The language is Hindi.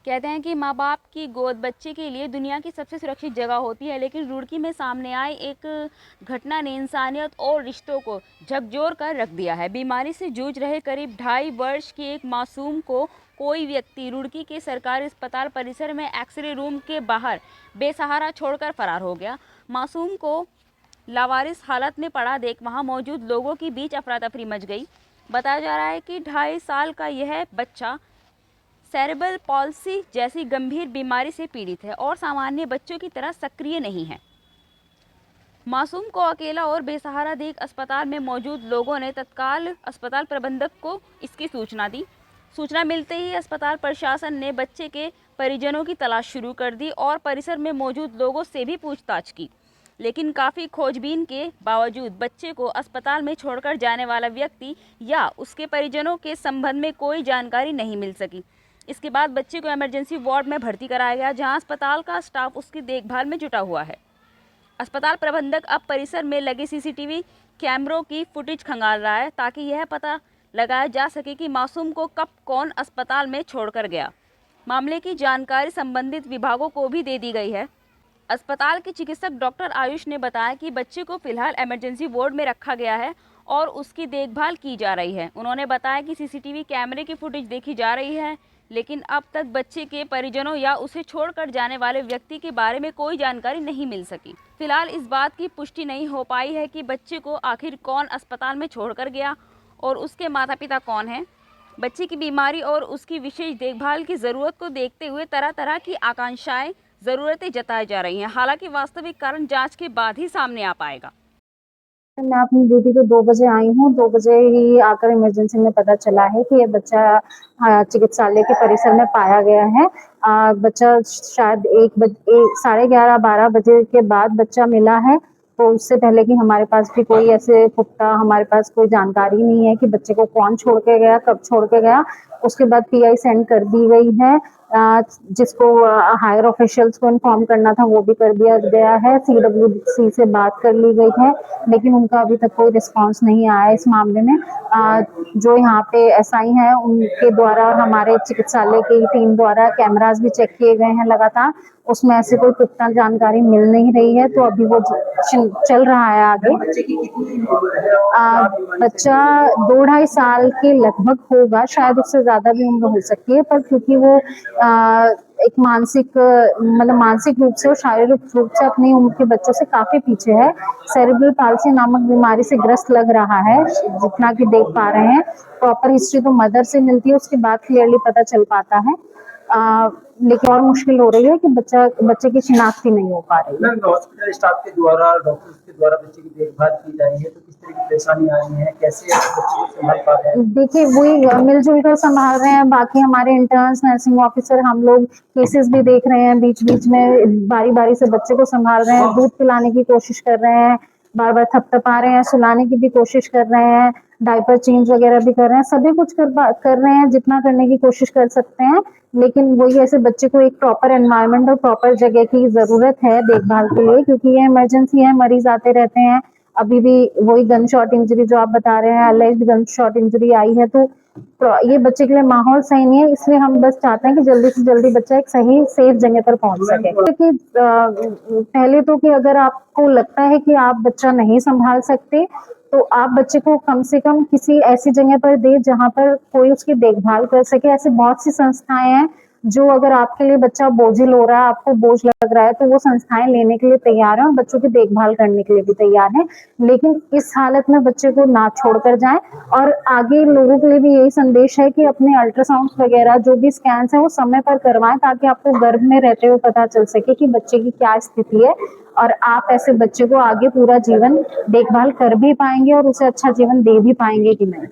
कहते हैं कि माँ बाप की गोद बच्चे के लिए दुनिया की सबसे सुरक्षित जगह होती है, लेकिन रुड़की में सामने आई एक घटना ने इंसानियत और रिश्तों को झकझोर कर रख दिया है। बीमारी से जूझ रहे करीब 2.5 वर्ष के एक मासूम को कोई व्यक्ति रुड़की के सरकारी अस्पताल परिसर में एक्सरे रूम के बाहर बेसहारा छोड़कर फरार हो गया। मासूम को लावारिस हालत में पड़ा देख वहां मौजूद लोगों के बीच अफरा तफरी मच गई। बताया जा रहा है कि 2.5 साल का यह बच्चा सेरेब्रल पॉल्सी जैसी गंभीर बीमारी से पीड़ित है और सामान्य बच्चों की तरह सक्रिय नहीं है। मासूम को अकेला और बेसहारा देख अस्पताल में मौजूद लोगों ने तत्काल अस्पताल प्रबंधक को इसकी सूचना दी। सूचना मिलते ही अस्पताल प्रशासन ने बच्चे के परिजनों की तलाश शुरू कर दी और परिसर में मौजूद लोगों से भी पूछताछ की, लेकिन काफ़ी खोजबीन के बावजूद बच्चे को अस्पताल में छोड़कर जाने वाला व्यक्ति या उसके परिजनों के संबंध में कोई जानकारी नहीं मिल सकी। इसके बाद बच्चे को इमरजेंसी वार्ड में भर्ती कराया गया, जहां अस्पताल का स्टाफ उसकी देखभाल में जुटा हुआ है। अस्पताल प्रबंधक अब परिसर में लगे सीसीटीवी कैमरों की फुटेज खंगाल रहा है ताकि यह पता लगाया जा सके कि मासूम को कब कौन अस्पताल में छोड़कर गया। मामले की जानकारी संबंधित विभागों को भी दे दी गई है। अस्पताल के चिकित्सक डॉक्टर आयुष ने बताया कि बच्चे को फिलहाल इमरजेंसी वार्ड में रखा गया है और उसकी देखभाल की जा रही है। उन्होंने बताया कि सीसीटीवी कैमरे की फुटेज देखी जा रही है, लेकिन अब तक बच्चे के परिजनों या उसे छोड़कर जाने वाले व्यक्ति के बारे में कोई जानकारी नहीं मिल सकी। फिलहाल इस बात की पुष्टि नहीं हो पाई है कि बच्चे को आखिर कौन अस्पताल में छोड़कर गया और उसके माता पिता कौन हैं। बच्चे की बीमारी और उसकी विशेष देखभाल की ज़रूरत को देखते हुए तरह तरह की आकांक्षाएं, ज़रूरतें जताई जा रही हैं। हालांकि वास्तविक कारण जांच के बाद ही सामने आ पाएगा। मैं अपनी ड्यूटी पे 2 बजे आई हूँ। 2 बजे ही आकर इमरजेंसी में पता चला है कि ये बच्चा चिकित्सालय के परिसर में पाया गया है। बच्चा शायद 11:30-12 बजे के बाद बच्चा मिला है, तो उससे पहले कि हमारे पास भी कोई ऐसे पुख्ता हमारे पास कोई जानकारी नहीं है कि बच्चे को कौन छोड़ के गया, कब छोड़ के गया। उसके बाद पीआई सेंड कर दी गई है, जिसको हायर ऑफिशियल्स को इन्फॉर्म करना था वो भी कर दिया गया है। सीडब्ल्यूसी से बात कर ली गई है, लेकिन उनका अभी तक कोई रिस्पांस नहीं आया इस मामले में। जो यहाँ पे एसआई हैं उनके द्वारा हमारे चिकित्सालय की टीम द्वारा कैमरास भी चेक किए गए हैं लगातार, उसमें ऐसी कोई पुख्ता जानकारी मिल नहीं रही है, तो अभी वो चल रहा है आगे। बच्चा 2-2.5 साल के लगभग होगा, शायद उससे ज्यादा भी उम्र हो सकती है, पर क्योंकि वो एक मानसिक रूप से और शारीरिक रूप से अपनी उम्र के बच्चों से काफी पीछे है। सेरेब्रल पाल्सी नामक बीमारी से ग्रस्त लग रहा है, जितना कि देख पा रहे हैं। प्रॉपर हिस्ट्री तो मदर से मिलती है, उसके बाद क्लियरली पता चल पाता है, लेकिन और मुश्किल हो रही है कि बच्चे की शिनाख्त ही नहीं हो पा रही है। हॉस्पिटल स्टाफ के द्वारा, डॉक्टर्स के द्वारा बच्चे की देखभाल की जा रही है, तो किस तरह की परेशानी आ रही है, कैसे बच्चे को संभाल पा रहे हैं? देखिए, वही मिलजुल कर संभाल रहे हैं। बाकी हमारे इंटर्न्स, नर्सिंग ऑफिसर, हम लोग केसेस भी देख रहे हैं, बीच बीच में बारी बारी से बच्चे को संभाल रहे हैं, दूध पिलाने की कोशिश कर रहे हैं, बार बार थपथपा रहे हैं, सुलाने की भी कोशिश कर रहे हैं, डायपर चेंज वगैरह भी कर रहे हैं, सभी कुछ कर रहे हैं जितना करने की कोशिश कर सकते हैं। लेकिन वही ऐसे बच्चे को एक प्रॉपर एनवायरनमेंट और प्रॉपर जगह की जरूरत है देखभाल के लिए, क्योंकि ये इमरजेंसी है, मरीज आते रहते हैं। अभी भी वही गन शॉट इंजरी जो आप बता रहे हैं, अलेज्ड गन शॉट इंजरी आई है, तो ये बच्चे के लिए माहौल सही नहीं है। इसलिए हम बस चाहते हैं कि जल्दी से जल्दी बच्चा एक सही सेफ जगह पर पहुंच सके। क्योंकि पहले तो कि अगर आपको लगता है कि आप बच्चा नहीं संभाल सकते, तो आप बच्चे को कम से कम किसी ऐसी जगह पर दे जहां पर कोई उसकी देखभाल कर सके। ऐसी बहुत सी संस्थाएं हैं जो, अगर आपके लिए बच्चा बोझिल हो रहा है, आपको बोझ लग रहा है, तो वो संस्थाएं लेने के लिए तैयार हैं और बच्चों की देखभाल करने के लिए भी तैयार हैं। लेकिन इस हालत में बच्चे को ना छोड़कर जाएं। और आगे लोगों के लिए भी यही संदेश है कि अपने अल्ट्रासाउंड वगैरह जो भी स्कैन्स हैं वो समय पर करवाएं, ताकि आपको गर्भ में रहते हुए पता चल सके कि बच्चे की क्या स्थिति है, और आप ऐसे बच्चे को आगे पूरा जीवन देखभाल कर भी पाएंगे और उसे अच्छा जीवन दे भी पाएंगे कि नहीं।